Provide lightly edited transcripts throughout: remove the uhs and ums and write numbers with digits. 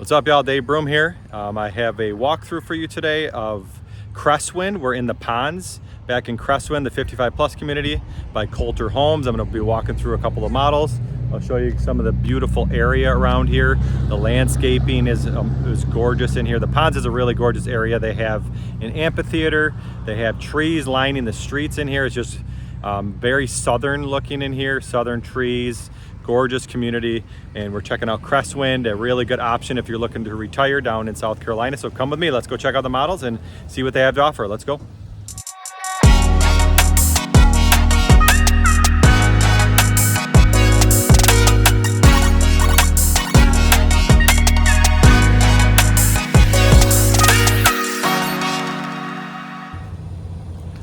What's up, y'all? Dave Broom here. I have a walkthrough for you today of Cresswind. We're in the ponds back in Cresswind, the 55 plus community by Kolter Homes. I'm going to be walking through a couple of models. I'll show you some of the beautiful area around here. The landscaping is gorgeous in here. The ponds is a really gorgeous area. They have an amphitheater. They have trees lining the streets in here. It's just very southern looking in here, southern trees. Gorgeous community, and we're checking out Cresswind, a really good option if you're looking to retire down in South Carolina. So come with me, let's go check out the models and see what they have to offer. Let's go.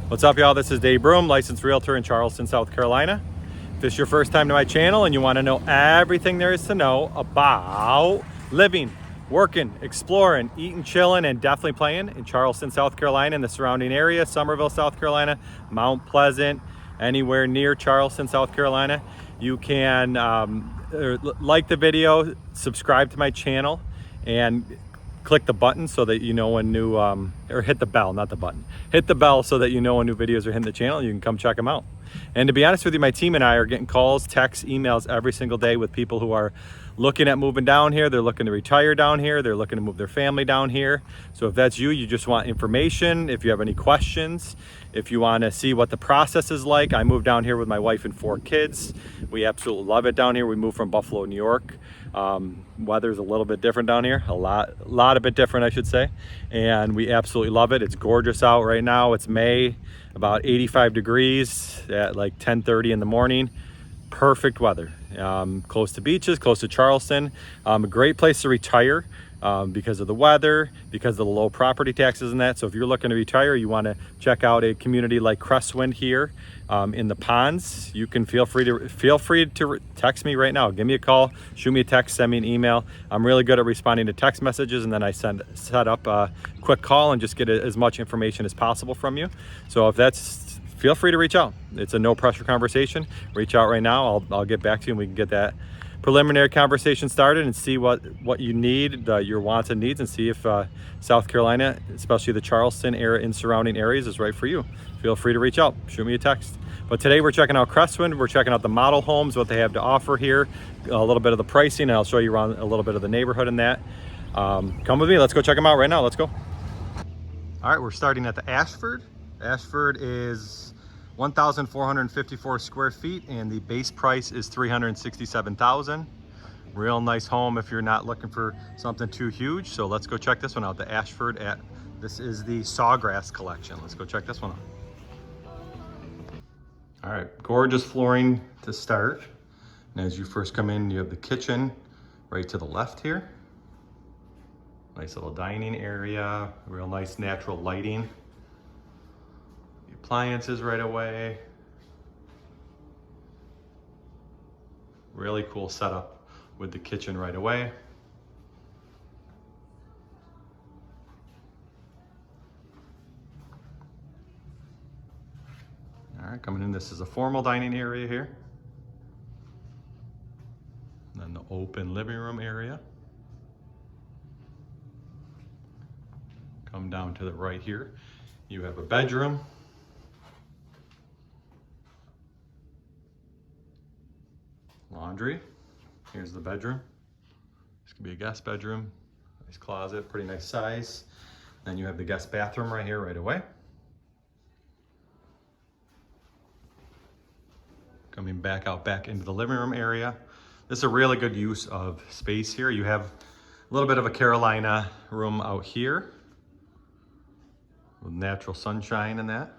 What's up, y'all? This is Dave Broom, licensed realtor in Charleston, South Carolina. If this is your first time to my channel and you want to know everything there is to know about living, working, exploring, eating, chilling, and definitely playing in Charleston, South Carolina and the surrounding area, Summerville, South Carolina, Mount Pleasant, anywhere near Charleston, South Carolina, you can like the video, subscribe to my channel, and click the button so that you know when new, or hit the bell, not the button. Hit the bell so that you know when new videos are hitting the channel and you can come check them out. And to be honest with you, my team and I are getting calls, texts, emails every single day with people who are looking at moving down here. They're looking to retire down here. They're looking to move their family down here. So if that's you, you just want information, if you have any questions, if you want to see what the process is like. I moved down here with my wife and 4 kids. We absolutely love it down here. We moved from Buffalo, New York. Weather's a little bit different down here, a lot a bit different, I should say, and we absolutely love it. It's gorgeous out right now. It's May, about 85 degrees at like 10:30 in the morning. Perfect weather. Close to beaches, close to Charleston. A great place to retire because of the weather, because of the low property taxes and that. So if you're looking to retire, you want to check out a community like Cresswind here in the ponds. You can feel free to text me right now. Give me a call, shoot me a text, send me an email. I'm really good at responding to text messages, and then I set up a quick call and just get as much information as possible from you. So if that's, feel free to reach out. It's a no pressure conversation. Reach out right now. I'll get back to you and we can get that preliminary conversation started and see what you need, your wants and needs, and see if South Carolina, especially the Charleston area and surrounding areas, is right for you. Feel free to reach out, shoot me a text. But today we're checking out Cresswind. We're checking out the model homes, what they have to offer here, a little bit of the pricing, and I'll show you around a little bit of the neighborhood and that. Come with me, let's go check them out right now. Let's go. All right, we're starting at the Ashford. Ashford is 1,454 square feet, and the base price is $367,000. Real nice home if you're not looking for something too huge. So let's go check this one out. The Ashford this is the Sawgrass collection. Let's go check this one out. All right, gorgeous flooring to start. And as you first come in, you have the kitchen right to the left here. Nice little dining area, real nice natural lighting. Appliances right away. Really cool setup with the kitchen right away. All right, coming in, this is a formal dining area here. And then the open living room area. Come down to the right here. You have a bedroom. Laundry. Here's the bedroom. This could be a guest bedroom. Nice closet, pretty nice size. Then you have the guest bathroom right here right away. Coming back into the living room area. This is a really good use of space here. You have a little bit of a Carolina room out here with natural sunshine and that.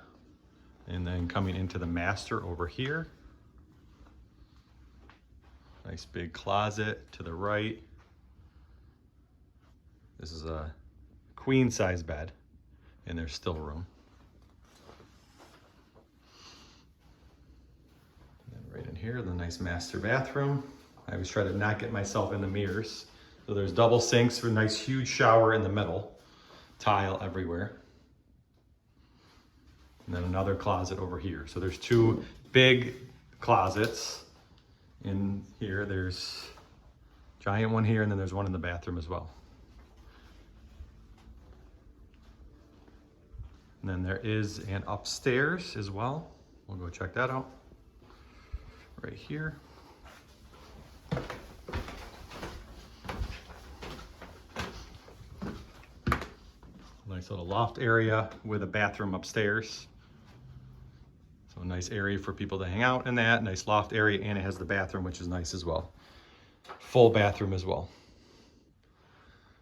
And then coming into the master over here. Nice big closet to the right. This is a queen size bed, and there's still room. And then right in here, the nice master bathroom. I always try to not get myself in the mirrors. So there's double sinks for a nice huge shower in the middle, tile everywhere. And then another closet over here. So there's 2 big closets. In here, there's a giant one here, and then there's one in the bathroom as well. And then there is an upstairs as well. We'll go check that out right here. Nice little loft area with a bathroom upstairs. So a nice area for people to hang out in that. Nice loft area, and it has the bathroom, which is nice as well. Full bathroom as well.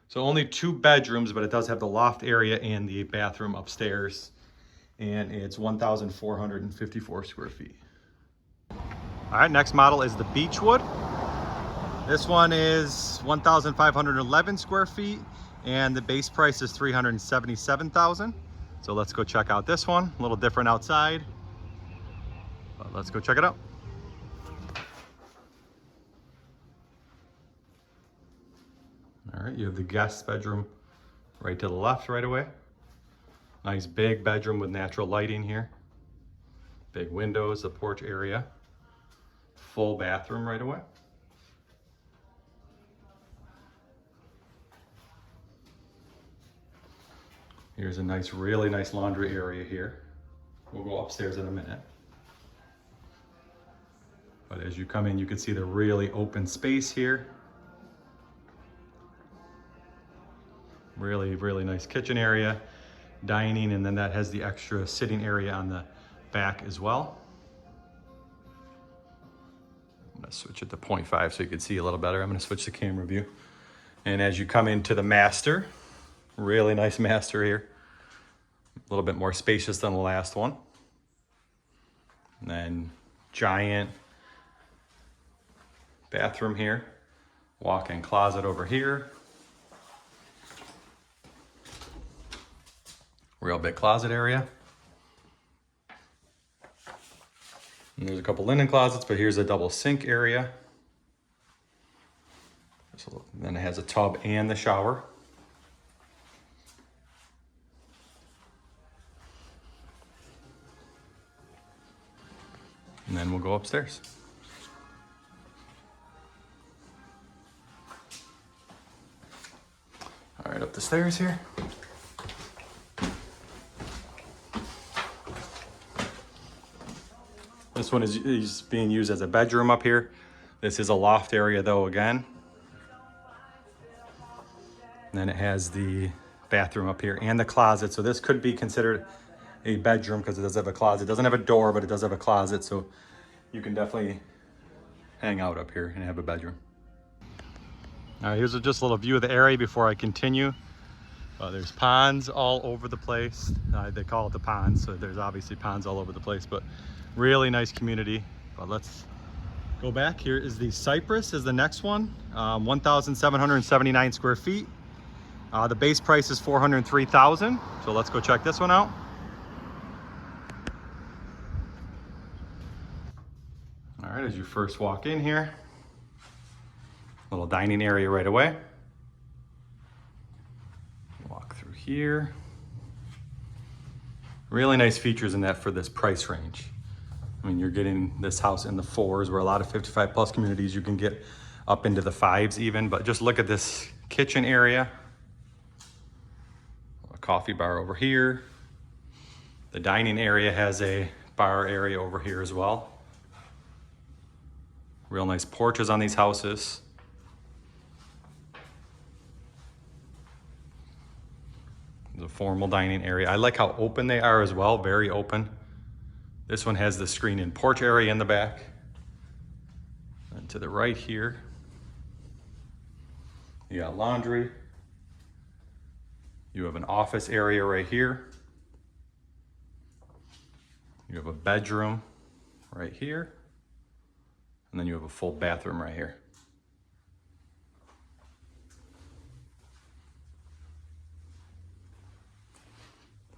So only 2 bedrooms, but it does have the loft area and the bathroom upstairs. And it's 1,454 square feet. All right, next model is the Beachwood. This one is 1,511 square feet, and the base price is $377,000. So let's go check out this one. A little different outside, but let's go check it out. All right, you have the guest bedroom right to the left right away. Nice big bedroom with natural lighting here. Big windows, the porch area. Full bathroom right away. Here's a nice, really nice laundry area here. We'll go upstairs in a minute. But as you come in, you can see the really open space here. Really, really nice kitchen area, dining, and then that has the extra sitting area on the back as well. I'm gonna switch it to 0.5 so you can see a little better. I'm gonna switch the camera view. And as you come into the master, really nice master here. A little bit more spacious than the last one. And then giant bathroom here. Walk-in closet over here. Real big closet area. And there's a couple linen closets, but here's a double sink area. So then it has a tub and the shower. And then we'll go upstairs. All right, up the stairs here. This one is being used as a bedroom up here. This is a loft area though again. And then it has the bathroom up here and the closet. So this could be considered a bedroom because it does have a closet. It doesn't have a door, but it does have a closet. So you can definitely hang out up here and have a bedroom. All right, here's just a little view of the area before I continue. There's ponds all over the place. They call it the ponds, so there's obviously ponds all over the place, but really nice community. But let's go back. Here is the Cypress is the next one, 1,779 square feet. The base price is $403,000. So let's go check this one out. All right, as you first walk in here, little dining area right away. Walk through here. Really nice features in that for this price range. I mean, you're getting this house in the 4s, where a lot of 55 plus communities you can get up into the 5s even, but just look at this kitchen area. A coffee bar over here. The dining area has a bar area over here as well. Real nice porches on these houses. The formal dining area. I like how open they are as well, very open. This one has the screen-in porch area in the back. And to the right here, you got laundry. You have an office area right here. You have a bedroom right here. And then you have a full bathroom right here.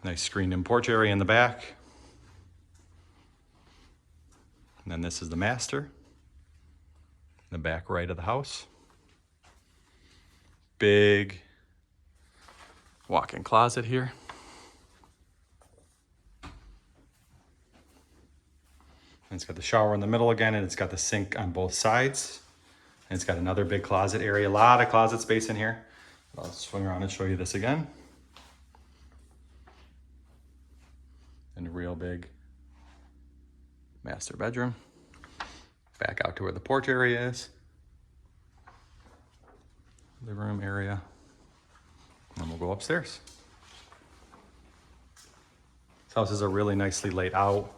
Nice screened-in porch area in the back. And then this is the master, in the back right of the house. Big walk-in closet here. And it's got the shower in the middle again, and it's got the sink on both sides. And it's got another big closet area, a lot of closet space in here. I'll swing around and show you this again. And a real big master bedroom. Back out to where the porch area is. Living room area. And we'll go upstairs. This house is really nicely laid out.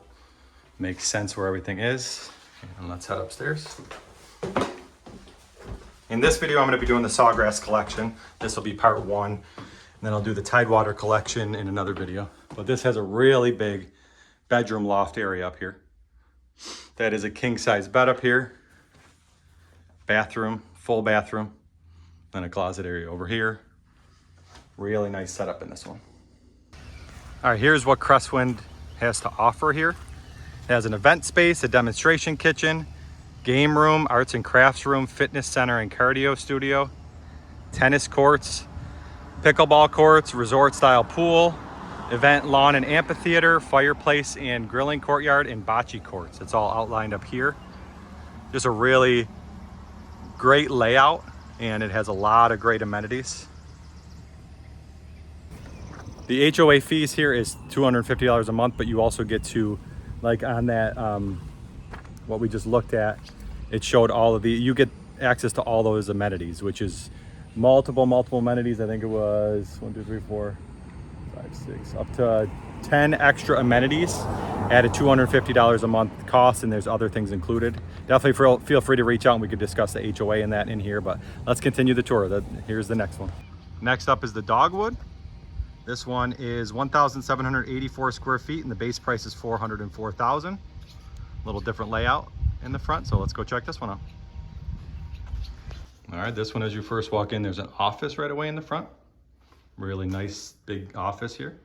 Makes sense where everything is. And let's head upstairs. In this video, I'm going to be doing the Sawgrass collection. This will be part 1. And then I'll do the Tidewater collection in another video. But this has a really big bedroom loft area up here. That is a king size bed up here. Bathroom, full bathroom. Then a closet area over here. Really nice setup in this one. All right, here's what Cresswind has to offer here. It has an event space, a demonstration kitchen, game room, arts and crafts room, fitness center and cardio studio, tennis courts, pickleball courts, resort style pool, event lawn and amphitheater, fireplace and grilling courtyard, and bocce courts. It's all outlined up here. Just a really great layout, and it has a lot of great amenities. The HOA fees here is $250 a month, but you also get to, like on that, what we just looked at, it showed all of you get access to all those amenities, which is multiple amenities. I think it was 1, 2, 3, 4, 5, 6, up to 10 extra amenities at a $250 a month cost, and there's other things included. Definitely feel free to reach out and we could discuss the HOA and that in here, but let's continue the tour. Here's the next one. Next up is the Dogwood. This one is 1,784 square feet and the base price is $404,000. A little different layout in the front, so let's go check this one out. All right, this one, as you first walk in, there's an office right away in the front. Really nice big office here.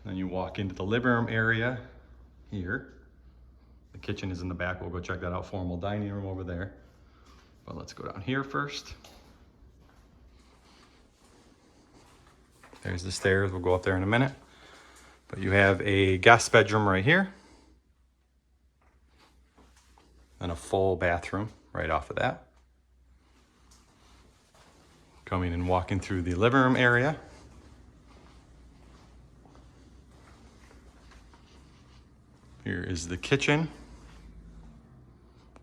Then you walk into the living room area here. The kitchen is in the back. We'll go check that out. Formal dining room over there. But let's go down here first. There's the stairs. We'll go up there in a minute. But you have a guest bedroom right here. And a full bathroom right off of that. Coming and walking through the living room area. Here is the kitchen.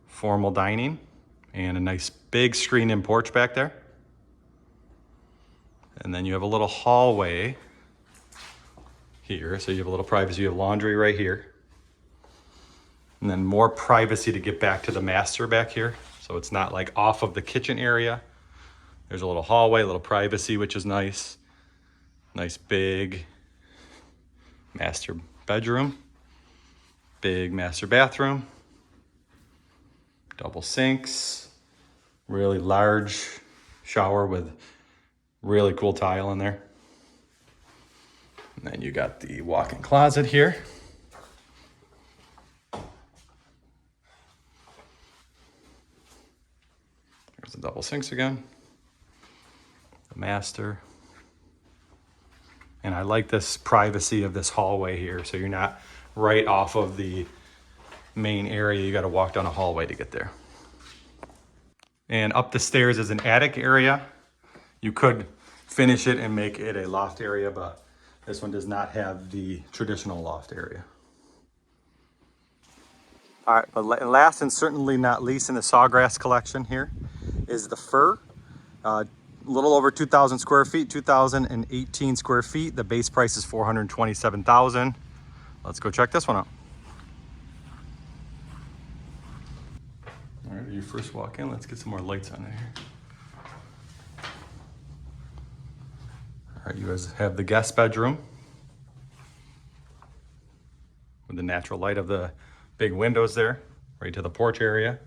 Formal dining. And a nice big screened-in porch back there. And then you have a little hallway here. So you have a little privacy. You have laundry right here. And then more privacy to get back to the master back here. So it's not like off of the kitchen area. There's a little hallway, a little privacy, which is nice. Nice big master bedroom. Big master bathroom. Double sinks. Really large shower with really cool tile in there. And then you got the walk-in closet here. There's the double sinks again. The master. And I like this privacy of this hallway here, so you're not right off of the main area. You got to walk down a hallway to get there. And up the stairs is an attic area. You could finish it and make it a loft area, but this one does not have the traditional loft area. All right, but last and certainly not least in the Sawgrass collection here is the fir. A little over 2,000 square feet, 2,018 square feet. The base price is $427,000. Let's go check this one out. All right, when you first walk in, let's get some more lights on in here. All right, you guys have the guest bedroom with the natural light of the big windows there, right to the porch area.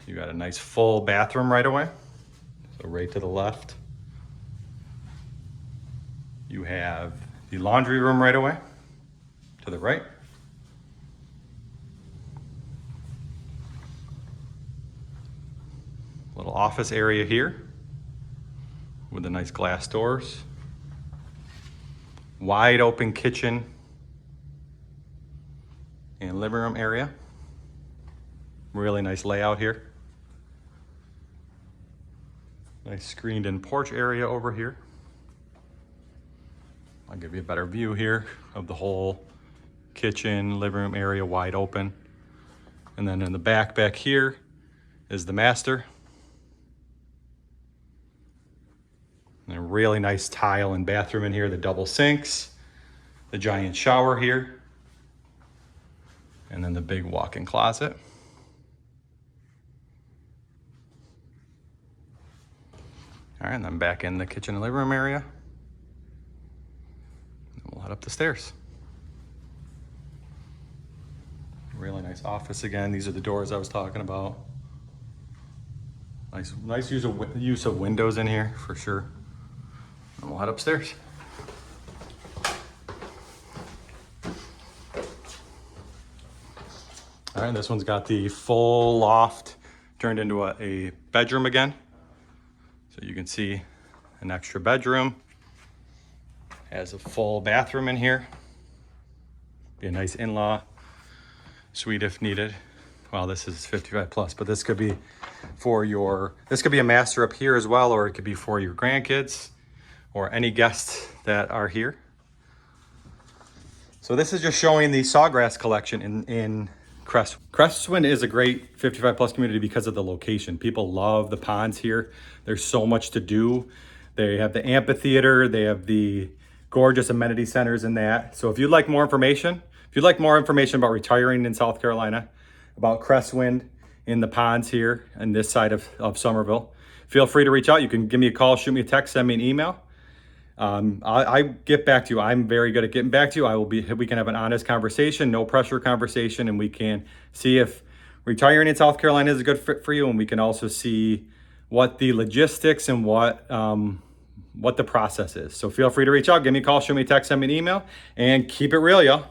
You got a nice full bathroom right away, so right to the left. You have the laundry room right away to the right. Little office area here with the nice glass doors. Wide open kitchen and living room area. Really nice layout here. Nice screened in porch area over here. I'll give you a better view here of the whole kitchen, living room area wide open. And then in the back here is the master. And a really nice tile and bathroom in here, the double sinks, the giant shower here, and then the big walk-in closet. All right, and then back in the kitchen and living room area. We'll head up the stairs. Really nice office again. These are the doors I was talking about. Nice use of windows in here for sure. And we'll head upstairs. All right, this one's got the full loft turned into a bedroom again. So you can see an extra bedroom. Has a full bathroom in here. Be a nice in-law suite if needed. Well, this is 55 plus, but this could be this could be a master up here as well, or it could be for your grandkids or any guests that are here. So this is just showing the sawgrass collection in Cresswind. Cresswind is a great 55 plus community because of the location. People love the ponds here. There's so much to do. They have the amphitheater, they have the gorgeous amenity centers in that. So if you'd like more information, about retiring in South Carolina, about Cresswind in the ponds here on this side of Summerville, feel free to reach out. You can give me a call, shoot me a text, send me an email. I get back to you. I'm very good at getting back to you. We can have an honest conversation, no pressure conversation, and we can see if retiring in South Carolina is a good fit for you. And we can also see what the logistics and what the process is. So feel free to reach out, give me a call, shoot me a text, send me an email, and keep it real, y'all.